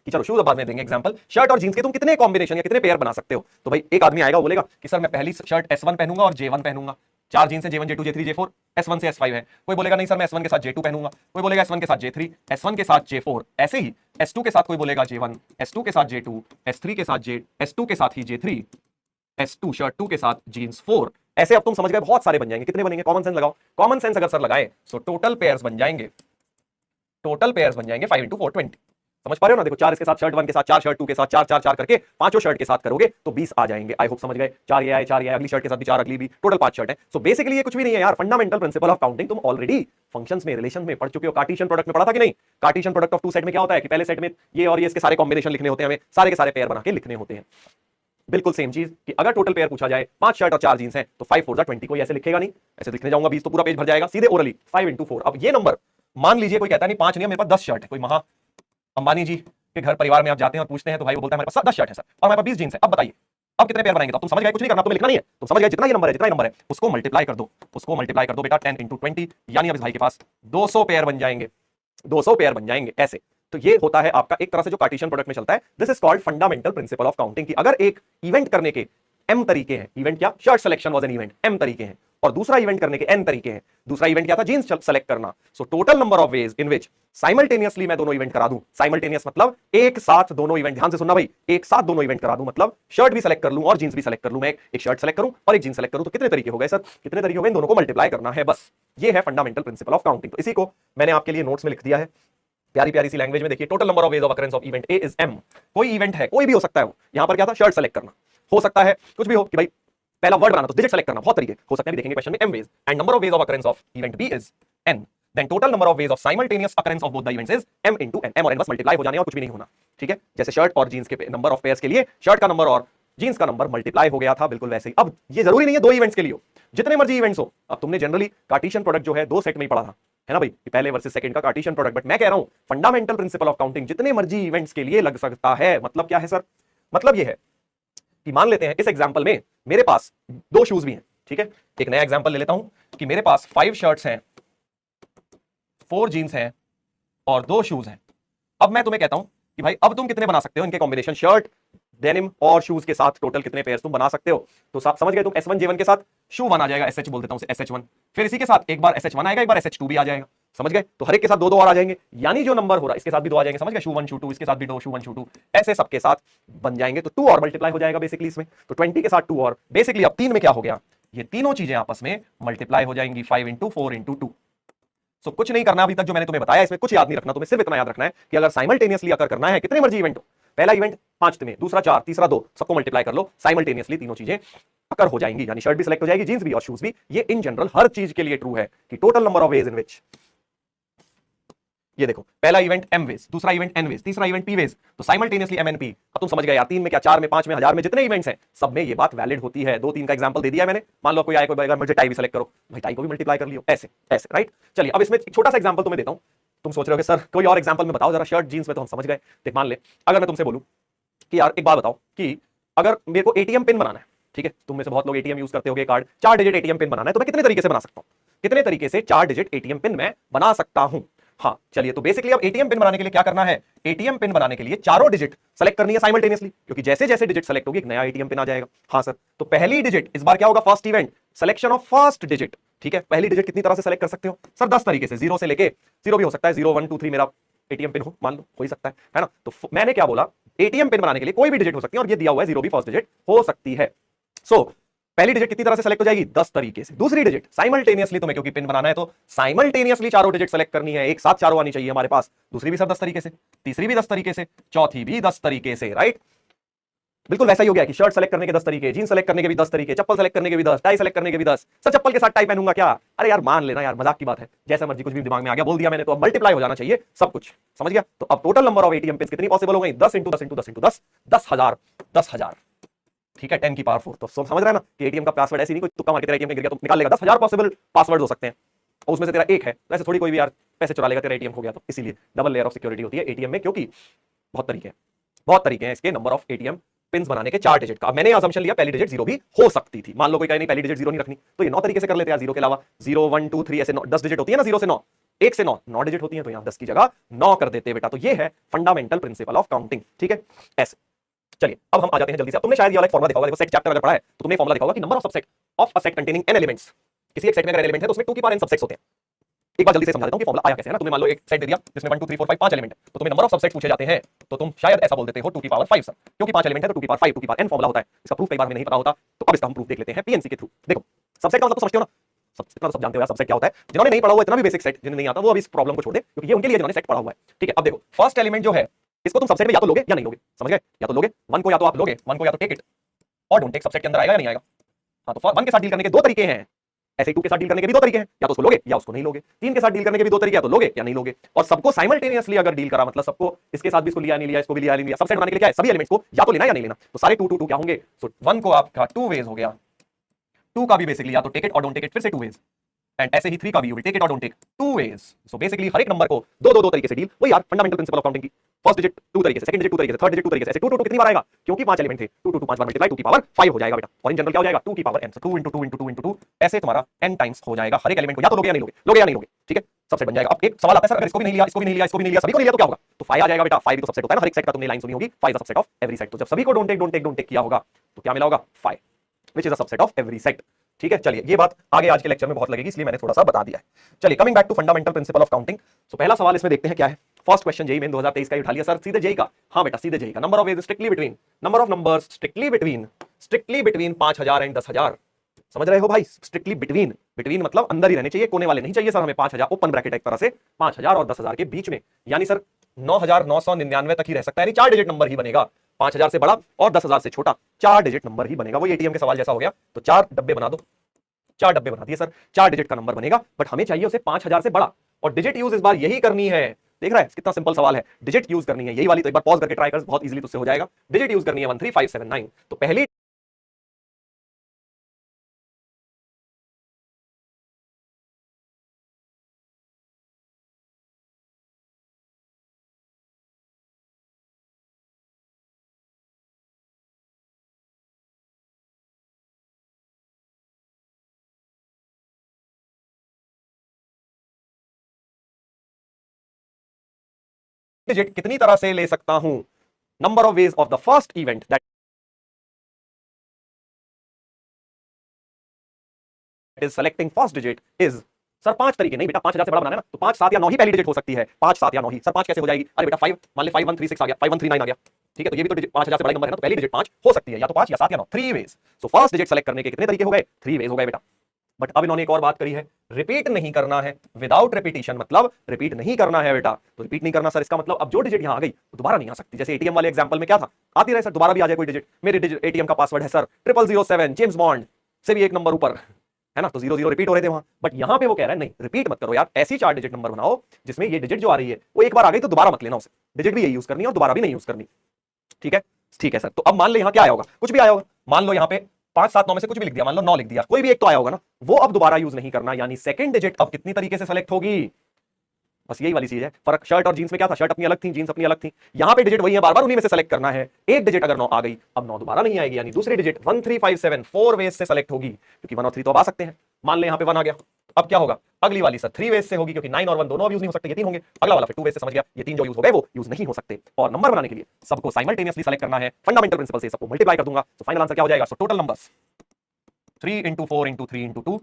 कि चलो शूज बाद में देंगे एग्जांपल, शर्ट और जींस के तुम कितने कॉम्बिनेशन या कितने पेयर बना सकते हो, तो भाई एक आदमी आएगा वो बोलेगा कि सर मैं पहली शर्ट S1 पहनूंगा और J1 पहनूंगा, 4 जींस है J1 J2 J3 J4, S1 से S5 है। कोई बोलेगा नहीं सर मैं S1 के साथ J2 पहनूंगा, कोई बोलेगा S1 के साथ J3, S1 के साथ J4, ऐसे ही S2 के साथ कोई बोलेगा J1, S2 के साथ J2, S3 के साथ S2 के साथ ही J3, S2 शर्ट 2 के साथ जीन्स 4। ऐसे अब तुम समझ गए बहुत सारे बन जाएंगे। कितने बनेंगे, कॉमन सेंस लगाओ, कॉमन सेंस अगर सर लगाए तो टोटल पेयर्स बन जाएंगे 5 into 4 20। समझ पा रहे हो ना? देखो 4 इसके साथ शर्ट 1 के साथ 4 शर्ट 2 के साथ 4 4 4 करके पांचों शर्ट के साथ करोगे तो 20 आ जाएंगे। आई होप समझ गए। 4 ये आए 4 ये आए, अगली शर्ट के साथ भी 4, अगली भी, टोटल 5 शर्ट है। सो बेसिकली ये कुछ भी नहीं है यार, फंडामेंटल प्रिंसिपल ऑफ काउंटिंग तुम ऑलरेडी फंक्शंस में, रिलेशन में पढ़ चुके हो। कार्टेशियन प्रोडक्ट में पढ़ा था कि नहीं? Cartesian product of two set में क्या होता है कि पहले सेट में ये और ये इसके सारे कॉम्बिनेशन लिखने होते हैं, हमें सारे के सारे पेयर बना के लिखने होते हैं। बिल्कुल सेम चीज कि अगर टोटल पेयर पूछा जाए 5 शर्ट और 4 जींस हैं तो 5 4 जा 20, कोई ऐसे लिखेगा नहीं, ऐसे लिखने जाऊंगा 20 तो पूरा पेज भर जाएगा। सीधे ओरली 5 × 4। अब ये नंबर मान लीजिए कोई कहता नहीं 5 नहीं है, मेरे पास 10 शर्ट है। कोई महा अंबानी जी के घर परिवार में आप जाते हैं और पूछते हैं तो भाई वो बोलता है हमारे पास 10 शर्ट है सर और हमारे पास 20 जींस है। अब बताइए अब कितने पेयर बनाएंगे? तो तुम समझ गए, कुछ नहीं करना, तुम्हें लिखना नहीं है। तुम समझ गए जितना ये नंबर है उसको मल्टीप्लाई कर दो, उसको मल्टीप्लाई कर दो बेटा 10 × 20, यानी अब इस भाई के पास 200 पेयर बन जाएंगे, 200 पेयर बन जाएंगे ऐसे। तो ये होता है आपका एक तरह से जो कार्टेशियन प्रोडक्ट में चलता है। This is called fundamental principle of counting कि अगर एक इवेंट करने के m तरीके हैं, इवेंट क्या? Shirt selection was an event, m तरीके हैं, और दूसरा इवेंट करने के n तरीके हैं। दूसरा इवेंट क्या था? जीन्स सेलेक्ट करना। So total number of ways in which simultaneously मैं दोनों इवेंट करा दूं। साइमल्टेनियस मतलब एक साथ दोनों इवेंट, ध्यान से सुनना भाई, एक साथ दोनों इवेंट करा दूं मतलब शर्ट भी सेलेक्ट कर लूं और जीन्स भी सेलेक्ट कर लूं। मैं एक शर्ट सेलेक्ट करूं और एक जीन्स सेलेक्ट करूं तो कितने तरीके हो गए सर? कितने तरीके हो गए? इन दोनों को मल्टीप्लाई करना है, बस ये है फंडामेंटल प्रिंसिपल ऑफ काउंटिंग। तो इसी को मैंने आपके लिए नोट्स में लिख दिया है प्यारी प्यारी सी लैंग्वेज में। देखिए total number of ways of occurrence of event A is m। कोई इवेंट है, कोई भी हो सकता है वो। यहां पर क्या था? शर्ट सेलेक्ट करना। हो सकता है कुछ भी हो कि भाई पहला वर्ड बनाना तो डिजिट सेलेक्ट करना, बहुत तरीके हो सकते हैं, देखेंगे क्वेश्चन में m ways and number of ways of occurrence of event b is n। Then total number of ways of simultaneous occurrence of both the events is m × n। m और n बस multiply हो जाने और कुछ भी नहीं होना, ठीक है? जैसे शर्ट और जीन्स के नंबर ऑफ पेयर्स के लिए शर्ट का नंबर और जीन्स का नंबर मल्टीप्लाई हो गया था, बिल्कुल वैसे ही। अब ये जरूरी नहीं है दो इवेंट्स के लिए हो, जितने मर्जी इवेंट्स हो। अब तुमने जनरली कार्टेशियन प्रोडक्ट जो है दो सेट में ही पढ़ा था, है ना भाई, पहले वर्सेस सेकंड का कार्टेशियन प्रोडक्ट। बट मैं कह रहा हूं फंडामेंटल प्रिंसिपल ऑफ काउंटिंग जितने मर्जी इवेंट्स के लिए लग सकता है। मतलब क्या है सर? मतलब ये है कि मान लेते हैं इस एग्जांपल में मेरे पास 2 शूज भी हैं, ठीक है? एक नया एग्जांपल ले लेता हूं कि मेरे पास 5 शर्ट्स हैं, 4 जीन्स हैं और 2 शूज हैं। अब मैं तुम्हें कहता हूं कि भाई अब तुम कितने बना सकते हो इनके कॉम्बिनेशन, शर्ट डेनिम और शूज के साथ टोटल कितने पेयर्स तुम बना सकते हो? तो समझ गए तुम। S1 J1 के साथ शू बना जाएगा, SH बोल देता हूं SH1। फिर इसी के साथ एक बार SH1 आएगा, एक बार SH2 भी आ जाएगा, समझ गए? तो हर एक के साथ 2 2 और आ जाएंगे, यानी जो नंबर हो रहा है इसके साथ भी 2 आ जाएंगे, समझ गए? शू 1 शू 2, इसके साथ भी 2 शू 1 शू 2, ऐसे सबके साथ बन जाएंगे। तो 2 और मल्टीप्लाई हो जाएगा बेसिकली इसमें। तो 20 के साथ 2 और, बेसिकली अब 3 में क्या हो गया? ये तीनों चीजें आपस में मल्टीप्लाई हो जाएंगी 5 × 4 × 2। सो कुछ नहीं करना अभी तक जो मैंने तुम्हें बताया, इसमें कुछ याद नहीं रखना, तुम्हें सिर्फ इतना याद रखना है कि अगर साइमल्टेनियसली अगर करना है कितने मर्जी इवेंट हो, पहला इवेंट 5 में, दूसरा 4, तीसरा 2, सबको मल्टीप्लाई कर लो, साइमल्टेनियसली तीनों चीजें अकर हो जाएंगी, यानी शर्ट भी सिलेक्ट हो जाएगी, जींस भी और शूज भी। ये इन जनरल हर चीज के लिए ट्रू है कि total number of ways in which, ये देखो पहला इवेंट m वेज, दूसरा इवेंट n वेज, तीसरा इवेंट p वेज, तो साइमल्टेनियसली m n p। अब तुम समझ गए यार, 3 में क्या, 4 में, 5 में, 1000 में, जितने इवेंट्स हैं सब में ये बात वैलिड होती है। 2-3 का एग्जांपल दे दिया मैंने। मान लो कोई आए, कोई मुझे टाई भी सिलेक्ट करो, भाई टाई को भी मल्टीप्लाई कर लियो, ऐसे ऐसे, राइट? चलिए अब इसमें एक छोटा सा एग्जांपल तुम्हें देता हूं। तुम सोच रहे हो कि सर कोई और एग्जांपल में बताओ जरा, शर्ट जींस में तो हम समझ गए। देख मान ले अगर मैं तुमसे बोलूं कि यार एक बात बताओ कि अगर मेरे को एटीएम पिन बनाना है, ठीक है? तुम में से बहुत लोग एटीएम यूज करते होगे, कार्ड 4 डिजिट एटीएम पिन बनाना है, तो मैं कितने तरीके से बना सकता हूं? कितने तरीके से 4 डिजिट एटीएम पिन मैं बना सकता हूं? हाँ चलिए, तो बेसिकली अब एटीएम पिन बनाने के लिए क्या करना है? एटीएम पिन बनाने के लिए चारों डिजिट सेलेक्ट करनी है साइमल्टेनियसली, क्योंकि जैसे जैसे डिजिट सेलेक्ट होगी एक नया एटीएम पिन आ जाएगा। हाँ सर, तो पहली डिजिट इस बार क्या होगा? First event selection of first digit, ठीक है? पहली डिजिट कितनी तरह से सेलेक्ट कर सकते हो सर? 10 तरीके से, 0 से लेके 0 भी हो सकता है, 0 1 2 3 मेरा एटीएम पिन हो, मान लो हो ही सकता है ना? तो मैंने क्या बोला, एटीएम पिन बनाने के लिए कोई भी डिजिट हो सकती है, और ये दिया हुआ है 0 भी फर्स्ट डिजिट हो सकती है। सो पहली डिजिट कितनी तरह से सेलेक्ट हो जाएगी? 10 तरीके से। दूसरी डिजिट साइमल्टेनियसली, तुम्हें क्योंकि पिन बनाना है तो साइमल्टेनियसली चारों डिजिट सेलेक्ट करनी है, एक साथ चारों आनी चाहिए हमारे पास। दूसरी भी सब 10 तरीके से, तीसरी भी 10 तरीके से, चौथी भी 10 तरीके से, राइट? बिल्कुल वैसा ही हो गया कि शर्ट सेलेक्ट करने के 10 तरीके, जींस सेलेक्ट करने के भी 10 तरीके, चप्पल सेलेक्ट करने के भी 10, टाई सेलेक्ट करने के भी 10। सर चप्पल के साथ टाई पहनूंगा क्या? अरे यार मान लेना यार, मजाक की बात है, जैसा मर्जी कुछ भी दिमाग में आ गया बोल दिया मैंने, तो अब मल्टीप्लाई हो जाना चाहिए सब कुछ, समझ गया? तो अब total number of ATM pin कितनी पॉसिबल हो गई? 10 × 10 × 10 × 10, 10,000, 10,000, ठीक है? 10 की पावर 4। तो समझ रहा है ना कि एटीएम का पासवर्ड ऐसे नहीं कोई तुक्का मार के तेरा एटीएम गिर गया तो निकाल लेगा। 10,000 पॉसिबल पासवर्ड हो सकते हैं और उसमें से तेरा एक है, वैसे थोड़ी कोई भी यार पैसे चुरा लेगा तेरा एटीएम हो गया तो। इसीलिए डबल लेयर ऑफ सिक्योरिटी होती है एटीएम में, क्योंकि बहुत तरीके हैं इसके नंबर ऑफ एटीएम पिन्स बनाने के 4 डिजिट का। मैंने असम्पशन लिया पहली डिजिट 0 भी हो सकती थी, मान लो कोई कहे नहीं पहली डिजिट 0 नहीं रखनी, तो ये 9 तरीके से कर लेते हैं 0 के अलावा। 0 1 2 3 ऐसे 10 डिजिट होती है ना, 0 से 9, 1 से 9 डिजिट होती है, तो यहां 10 की जगह 9 कर देते बेटा। तो ये है फंडामेंटल प्रिंसिपल ऑफ काउंटिंग, ठीक है? ऐसे चलिए अब हम आ जाते हैं जल्दी से। तुमने शायद ये वाला एक फॉर्मूला देखा होगा, देखो सेट चैप्टर अगर पढ़ा है तो तुमने फॉर्मूला देखा होगा कि number of subset of a set containing n elements. किसी एक सेट में अगर एलिमेंट है तो उसमें 2 की पावर n सबसेट्स होते हैं। एक बार जल्दी से समझा देता हूं कि फॉर्मूला आया कैसे है ना। तुमने मान लो एक सेट दे दिया जिसमें 1 2 3 4 5 एलिमेंट है, तो तुम्हें नंबर ऑफ सबसेट पूछे जाते हैं तो तुम शायद ऐसा बोल देते हो 2 की पावर 5 सर, क्योंकि 5 एलिमेंट है तो 2 की पावर 5, 2 की पावर n फॉर्मूला होता है। इसका प्रूफ कई बार हमें नहीं पता होता, तो अब इसका हम प्रूफ देख लेते हैं पीएनसी के थ्रू। देखो सबसेट का मतलब तो समझते हो ना, इतना सब जानते हो यार सबसेट क्या होता है। जिन्होंने नहीं पढ़ा हुआ इतना भी बेसिक सेट जिन्हें नहीं आता वो अब इस प्रॉब्लम को छोड़ दे, क्योंकि ये उनके लिए जिन्होंने सेट पढ़ा हुआ है, ठीक है? अब देखो फर्स्ट एलिमेंट जो है इसको तुम सबसेट में या तो लोगे या नहीं लोगे, समझ गए? या तो लोगे वन को, या तो आप लोगे वन को, या तो टेक इट और डोंट टेक सबसेट के अंदर आएगा या नहीं आएगा। हाँ, तो वन के साथ डील करने के दो तरीके हैं, ऐसे टू के साथ डील करने के भी दो तरीके हैं, या तो उसको लोगे या उसको नहीं लोगे। तीन के साथ डील करने के भी दो तरीके, या तो लोगे या नहीं लोगे। और सबको साइमल्टेनियसली अगर डील करा, मतलब सबको इसके साथ भी इसको लिया नहीं लिया, इसको भी लिया नहीं लिया, सबसेट बनाने के लिए क्या है, सभी एलिमेंट्स को या तो लेना या नहीं लेना। तो सारे टू टू टू क्या होंगे, सो वन को आपका टू वेज हो गया, टू का भी बेसिकली या तो टेक इट और डोंट टेक इट फिर से टू वेज, एंड ऐसे ही थ्री का भी यू विल टेक इट और don't take two ways. So basically हर एक नंबर को दो दो दो तरीके से डील, वो यार फंडामेंटल प्रिंसिपल ऑफ काउंटिंग की। फर्स्ट डिजिट टू तरीके से, सेकंड डिजिट टू तरीके से, थर्ड डिजिट टू तरीके से, ऐसे टू टू टू कितनी बार आएगा, क्योंकि पांच एलिमेंट थे, टू टू टू पांच बार मल्टीप्लाई, टू की पावर 5 हो जाएगा बेटा। और इन जनरल क्या हो जाएगा, टू की पावर n, सो 2 into 2 into 2 into 2, ऐसे तुम्हारा n टाइम्स हो जाएगा। हर एक एलिमेंट को या तो लोगे या नहीं लोगे, लोगे या नहीं लोगे, ठीक है, सबसेट बन जाएगा। अब एक सवाल आता है सर, अगर इसको भी नहीं लिया, इसको भी नहीं लिया, इसको भी नहीं लिया, सभी को नहीं लिया तो क्या होगा, तो 5 आ जाएगा बेटा। 5 भी तो सबसेट होता है ना, हर एक सेट का तुमने लाइन सुनी होगी, 5 is a subset of every set. तो जब सभी को don't take don't take don't take किया होगा तो क्या मिला होगा, 5 which is a subset of every set. ठीक है, चलिए ये बात आगे आज के लेक्चर में बहुत लगेगी, इसलिए मैंने थोड़ा सा बता दिया है। चलिए coming back to fundamental principle of counting. So पहला सवाल इसमें देखते हैं क्या है। फर्स्ट क्वेश्चन जेईई मेन 2023 का ही उठा लिया सर, सीधे जेईई का। हाँ बेटा सीधे जेईई का। Number of veg strictly between, number of numbers strictly between 5000 and 10000। समझ रहे हो भाई, स्ट्रिक्टली बिटवीन, बिटवीन मतलब अंदर ही रहने चाहिए, कोने वाले नहीं चाहिए सर हमें। 5000 ओपन ब्रैकेट एक तरह से, 5000 और 10000 के बीच में, यानी सर 9999 तक ही रह सकता है, यानी 4 डिजिट नंबर ही बनेगा। 5000 से बड़ा और 10000 से छोटा 4 डिजिट नंबर ही बनेगा। वो एटीएम के सवाल जैसा हो गया, तो 4 डब्बे बना दो, 4 डब्बे बना दिए सर, 4 डिजिट का नंबर बनेगा, बट हमें चाहिए उसे 5000 से बड़ा। और डिजिट यूज इस बार यही करनी है, देख रहा है कितना सिंपल सवाल है, डिजिट यूज करनी है यही वाली। तो एक बार पॉज करके ट्राई कर, बहुत इजीली तुझसे हो जाएगा। डिजिट यूज करनी है 13579। तो पहली डिजिट कितनी तरह से ले सकता हूं, number of ways of the first event that is selecting first digit is, sir 5 तरीके नहीं बेटा, 5000 से बड़ा बनाना है ना, तो 5 7 या 9 ही पहली डिजिट हो सकती है। 5 7 या 9 ही, सर 5 कैसे हो जाएगी, अरे बेटा 5 मान ले 5136 आ गया, 5139 आ गया, ठीक है, तो ये भी तो 5000 से बड़ा नंबर है ना, तो पहली डिजिट 5 हो सकती है, या तो 5 या 7 या 9, 3 ways. So first digit select करने के कितने तरीके हो गए, 3 वेज हो गए बेटा। बट अब इन्होंने एक और बात करी है, रिपीट नहीं करना है, विदाउट रिपीटिशन, मतलब रिपीट नहीं करना है बेटा। तो रिपीट नहीं करना सर, इसका मतलब अब जो डिजिट यहां आ गई वो दोबारा नहीं आ सकती। जैसे एटीएम वाले एग्जांपल में क्या था, आती रहे सर, दोबारा भी आ जाए कोई डिजिट। मेरे एटीएम का पासवर्ड है सर 0007 जेम्स बॉन्ड, से भी एक नंबर ऊपर है ना, तो 00 रिपीट हो रहे थे वहां। बट यहां पे वो कह रहा है नहीं, रिपीट मत करो यार, ऐसी 4 डिजिट नंबर बनाओ जिसमें ये डिजिट जो आ रही है वो एक बार आ गई तो दोबारा मत लेना उसे, डिजिट भी यही यूज करनी है और दोबारा भी नहीं यूज करनी। ठीक है, ठीक है सर। तो अब मान ले यहाँ क्या आया होगा, कुछ भी आया होगा, मान लो यहाँ पे 5 7 9 में से कुछ भी लिख दिया, मान लो 9 लिख दिया, कोई भी एक तो आया होगा ना, वो अब दोबारा यूज नहीं करना। यानी सेकंड डिजिट अब कितनी तरीके से सेलेक्ट होगी, बस यही वाली चीज है फर्क। शर्ट और जींस में क्या था, शर्ट अपनी अलग थी, जींस अपनी अलग थी, यहां पे डिजिट वही है, बार बार उन्हीं में से सेलेक्ट करना है। एक डिजिट अगर 9 आ गई, अब 9 दोबारा नहीं आएगी, यानी दूसरी डिजिट 1357 4 वेज से सेलेक्ट होगी, क्योंकि 1 और 3 तो अब आ सकते हैं। मान ले यहां पे 1 आ गया, अब क्या होगा, अगली वाली सर 3 वेज से होगी, क्योंकि 9 और 1 दोनों अब यूज नहीं हो सकते, ये 3 होंगे। अगला वाला फिर 2 वेज से, समझ गया, ये 3 जो यूज हो गए वो यूज नहीं हो सकते। और नंबर बनाने के लिए सबको साइमल्टेनियसली सेलेक्ट करना है, फंडामेंटल प्रिंसिपल से सबको मल्टीप्लाई कर दूंगा, तो फाइनल आंसर क्या हो जाएगा, so total numbers 3 into 4 into 3 into 2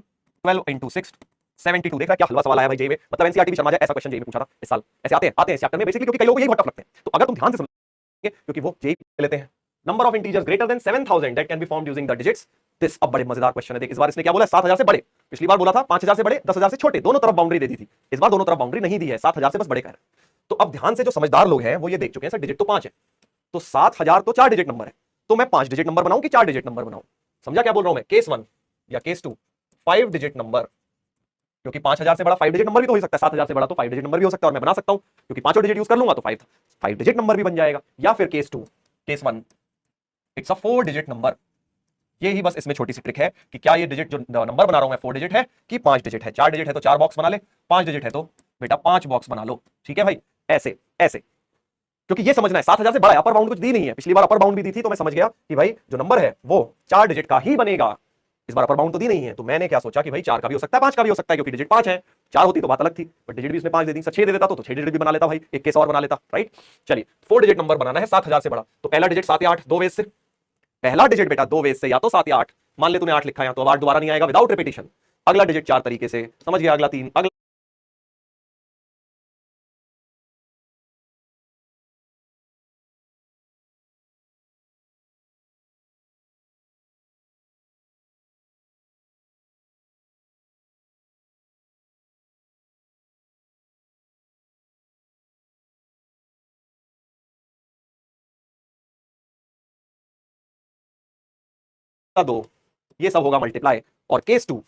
12 into 6 72। देख रहा है क्या हलवा सवाल आया भाई जेईई में, मतलब एनसीईआरटी भी शर्मा जाए ऐसा क्वेश्चन जेईई में पूछा था इस साल। ऐसे आते हैं इस चैप्टर में बेसिकली, क्योंकि कई लोगों को यही बहुत टफ लगते हैं। तो अगर तुम ध्यान से समझोगे, क्योंकि वो जेईई लेते हैं, number of integers greater than 7000 that can be formed using the digits this. अब बड़े मजेदार क्वेश्चन है, देख इस बार इसने क्या बोला, 7000 से बड़े। पिछली बार बोला था 5000 से बड़े, 10000 से छोटे, दोनों तरफ बाउंड्री दे दी थी। इस बार दोनों तरफ बाउंड्री नहीं दी है, 7000 से बस बड़े कह रहे हैं। तो अब ध्यान से जो समझदार लोग हैं वो ये देख चुके हैं सर डिजिट तो 5 है, तो 7000 तो 4 डिजिट नंबर है, तो मैं 5 डिजिट नंबर बनाऊं कि 4 डिजिट नंबर बनाऊं, समझा क्या बोल रहा हूं मैं। केस 1 या केस 2 5 डिजिट नंबर, क्योंकि 5000 से बड़ा 5 डिजिट नंबर भी तो हो सकता है, 7000 से बड़ा तो 5 डिजिट नंबर भी हो सकता है, और मैं बना सकता हूं क्योंकि पांचों डिजिट यूज कर लूंगा तो 5 डिजिट नंबर भी बन जाएगा। या फिर case 2, case 1 it's a 4 digit number. ये ही बस इसमें छोटी सी ट्रिक है कि क्या ये डिजिट जो नंबर बना रहा हूं मैं 4 डिजिट है कि 5 डिजिट है। 4 डिजिट है तो 4 बॉक्स बना ले, 5 डिजिट है तो बेटा 5 बॉक्स बना लो। ठीक है भाई, ऐसे ऐसे, क्योंकि ये समझना है 7000 से बड़ा है, अपर बाउंड कुछ दी नहीं है, पिछली बार अपर बाउंड भी दी थी तो मैं समझ गया कि भाई जो नंबर है वो 4 डिजिट का ही बनेगा। इस बार अपर बाउंड तो दी नहीं है, तो मैंने क्या सोचा कि भाई 4 का भी हो सकता है, 5 का भी हो सकता है, क्योंकि डिजिट 5 है। 4 होती तो बात अलग थी, बट डिजिट भी इसने 5 दे दी, 6 दे देता तो 6 डिजिट भी बना लेता भाई, एक केस और बना लेता, राइट। चलिए 4 डिजिट नंबर बनाना है 7000 से बड़ा, तो पहला डिजिट 7 या 8 दो वेज से, पहला डिजिट बेटा 2 वेज से, या तो 7 या 8, मान ले तूने 8 लिखा है तो अब 8 दोबारा नहीं आएगा विदाउट रिपीटिशन। अगला डिजिट 4 तरीके से, समझ गया, अगला 3, अगला 2 ये सब होगा मल्टीप्लाई, और केस टू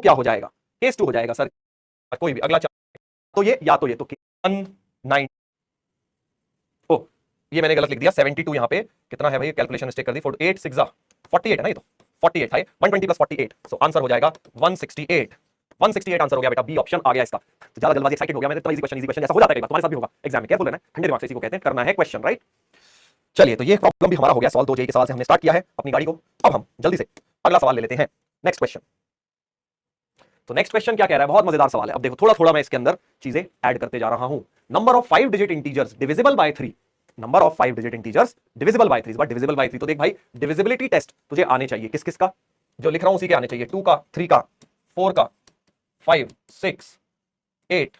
क्या हो जाएगा? केस टू हो जाएगा सर कोई भी अगला तो ये या तो ये तो 9 ओ ये मैंने गलत लिख दिया 72 यहां पे कितना है भाई, कैलकुलेशन मिस्टेक कर दी, 8 6 48 है ना, ये तो 48 था, 120 प्लस 48, सो आंसर हो जाएगा 168 आंसर हो गया बेटा, बी ऑप्शन आ गया इसका। तो ज्यादा जल्दबाजी एक्साइटेड हो गया मैं, इतना इजी क्वेश्चन ऐसा हो जाता है, तुम्हारे साथ भी होगा एग्जाम में, केयरफुल रहना, ठंडे दिमाग से इसी को कहते हैं करना है क्वेश्चन, राइट। चलिए तो ये प्रॉब्लम भी हमारा हो गया सॉल्व, 2 जेई के सवाल से हमने स्टार्ट किया है अपनी गाड़ी को। अब हम जल्दी से अगला सवाल ले लेते हैं, नेक्स्ट क्वेश्चन। तो नेक्स्ट क्वेश्चन क्या कह रहा है, बहुत मजेदार सवाल है। अब देखो थोड़ा थोड़ा मैं इसके अंदर चीजें ऐड करते जा रहा हूं। Number of 5 digit integers divisible by 3, number of 5 digit integers divisible by 3, but divisible by 3 तो देख भाई डिविजिबिलिटी टेस्ट तुझे आने चाहिए, किस किस का, जो लिख रहा हूं उसी के आने चाहिए, 2 का, 3 का, 4 का, 5 6 8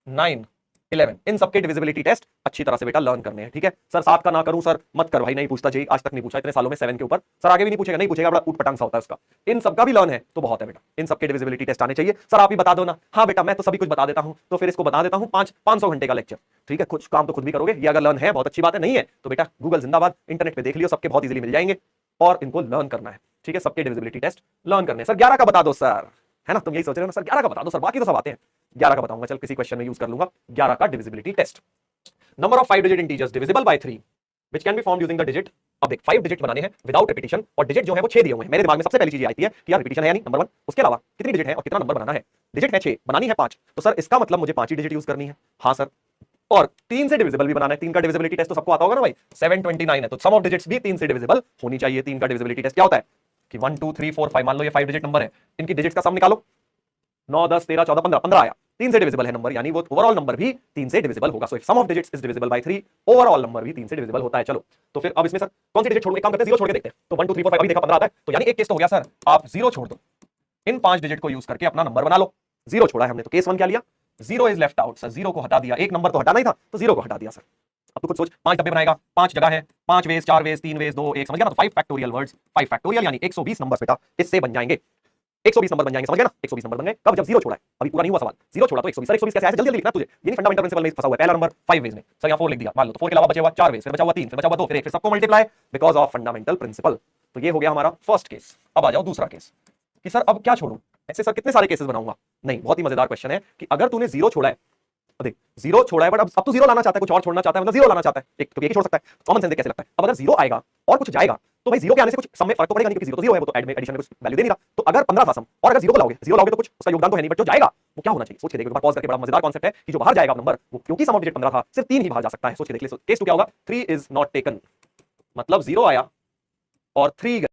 9 11, इन सबके डिविजिबिलिटी टेस्ट अच्छी तरह से बेटा लर्न करने हैं, ठीक है। सर 7 का ना करूं सर, मत कर भाई, नहीं पूछता जी, आज तक नहीं पूछा इतने सालों में 7 के ऊपर, सर आगे भी नहीं पूछेगा, नहीं पूछेगा, बड़ा ऊट पटांग सा होता है उसका। इन सबका भी लर्न है तो बहुत है बेटा, इन सबके डिविजिबिलिटी टेस्ट आने चाहिए। सर आप ही बता दो ना, हाँ बेटा मैं तो सभी कुछ बता देता हूं, तो फिर इसको बता देता हूं 500 घंटे का लेक्चर, ठीक है। कुछ काम तो खुद भी करोगे, ये अगर लर्न है बहुत अच्छी बात है, नहीं है तो बेटा गूगल जिंदाबाद, इंटरनेट पे देख लियो, सबके बहुत इजीली मिल जाएंगे, और इनको लर्न करना है, ठीक है। सबके डिविजिबिलिटी टेस्ट लर्न करने। सर 11 का बता दो सर, है ना, तुम यही सोच रहे हो ना सर 11 का बता दो सर, बाकी तो सब आते हैं, 11 का बताऊंगा, चल किसी क्वेश्चन में यूज कर लूंगा 11 का divisibility test. Number of 5 digit integers divisible by 3 which can be formed using the digit. अब देख 5 डिजिट बनाने हैं विदाउट रिपीटिशन, और डिजिट जो है वो 6 दिए हुए हैं। मेरे दिमाग में सबसे पहली चीज आती है कि यार रिपीटिशन है या नहीं, नंबर 1, उसके अलावा कितनी डिजिट है और कितना नंबर बनाना है। डिजिट है 6, बनानी है 5, तो सर इसका मतलब मुझे 5 ही डिजिट यूज करनी है, हाँ सर, और 3 से डिविजिबल भी बनाना है। 3 का डिविजिबिलिटी टेस्ट तो सबको आता होगा ना भाई, 729 है, तो सम ऑफ डिजिट्स भी 3 से डिविजिबल होनी चाहिए। 3 का डिविजिबिलिटी टेस्ट क्या होता है कि 1 2 3 4 5, मान लो ये 5 डिजिट नंबर है, इनकी डिजिट्स का सम निकालो, 9 10 13 14 15, 15 आया, 3 से डिविजिबल है नंबर, यानी वो ओवरऑल नंबर भी 3 से डिविजिबल होगा। So if sum of digits is divisible by 3, overall number भी 3 से डिविजिबल होता है। चलो तो फिर अब इसमें सर कौन सी डिजिट छोड़ूं, एक काम करते हैं 0 छोड़ के देखते हैं। तो 1 2 3 4 5 अभी देखा 15 आता है, तो यानी एक केस तो हो गया सर, आप 0 छोड़ दो, इन 5 डिजिट को यूज करके अपना नंबर बना लो। 0 छोड़ा है हमने, तो केस 1 क्या लिया, 0 इज लेफ्ट आउट, सर 0 को हटा दिया, एक नंबर तो हटाना ही था, तो 0 को हटा दिया सर। अब तो कुछ सोच, 5 डब्बे बनाएगा, 5 जगह है, 5 वेज 4 वेज 3 वेज 2 1, समझ गया ना। तो 5 फैक्टोरियल वर्ड्स, 5 फैक्टोरियल यानी 120 नंबर बेटा इससे बन जाएंगे, 120 नंबर बन जाएंगे, समझ गया ना। 120 नंबर बन गए कब, जब 0 छोड़ा है, अभी पूरा नहीं हुआ सवाल, 0 छोड़ा तो 120, सर 120 कैसे आया, जल्दी जल्दी लिखना तुझे, ये नहीं फंडामेंटल प्रिंसिपल में फंसा हुआ है। पहला नंबर 5 वेज में, सर यहाँ 4 लिख दिया, मान लो, तो 4 के अलावा बचे हुआ 4 वेज, फिर बचा हुआ 3, फिर बचा हुआ 2, फिर 1, फिर सबको multiply because of fundamental principle. तो ये हो गया हमारा फर्स्ट केस। अब आ जाओ दूसरा केस कि सर अब क्या छोड़ूं, ऐसे सर कितने सारे केसेस बनाऊंगा। नहीं, बहुत ही मजेदार क्वेश्चन है कि अगर तूने 0 छोड़ा है, देख 0 छोड़ा है, बट अब तू 0 लाना चाहता है, कुछ और छोड़ना चाहता है, मतलब 0 लाना चाहता है, एक तो एक ही छोड़ सकता है, कॉमन सेंस कैसे लगता है। अब अगर 0 आएगा और कुछ जाएगा, तो भाई 0 के आने से कुछ सम में फर्क तो पड़ेगा नहीं, क्योंकि 0 तो 0 है, वो तो ऐड में एडिशन में कुछ वैल्यू दे नहीं रहा। तो अगर 15 था सम, और अगर 0 को लाओगे, 0 लाओगे तो कुछ उसका योगदान तो है नहीं, बट जो जाएगा वो क्या होना चाहिए, सोच के देखो एक बार पॉज करके। बड़ा मजेदार कॉन्सेप्ट है कि जो बाहर जाएगा नंबर, वो क्योंकि सम ऑफ डिजिट 15 था, सिर्फ 3 ही बाहर जा सकता है, सोच के देख ले। केस 2 क्या होगा, 3 इज नॉट टेकन, मतलब 0 आया और 3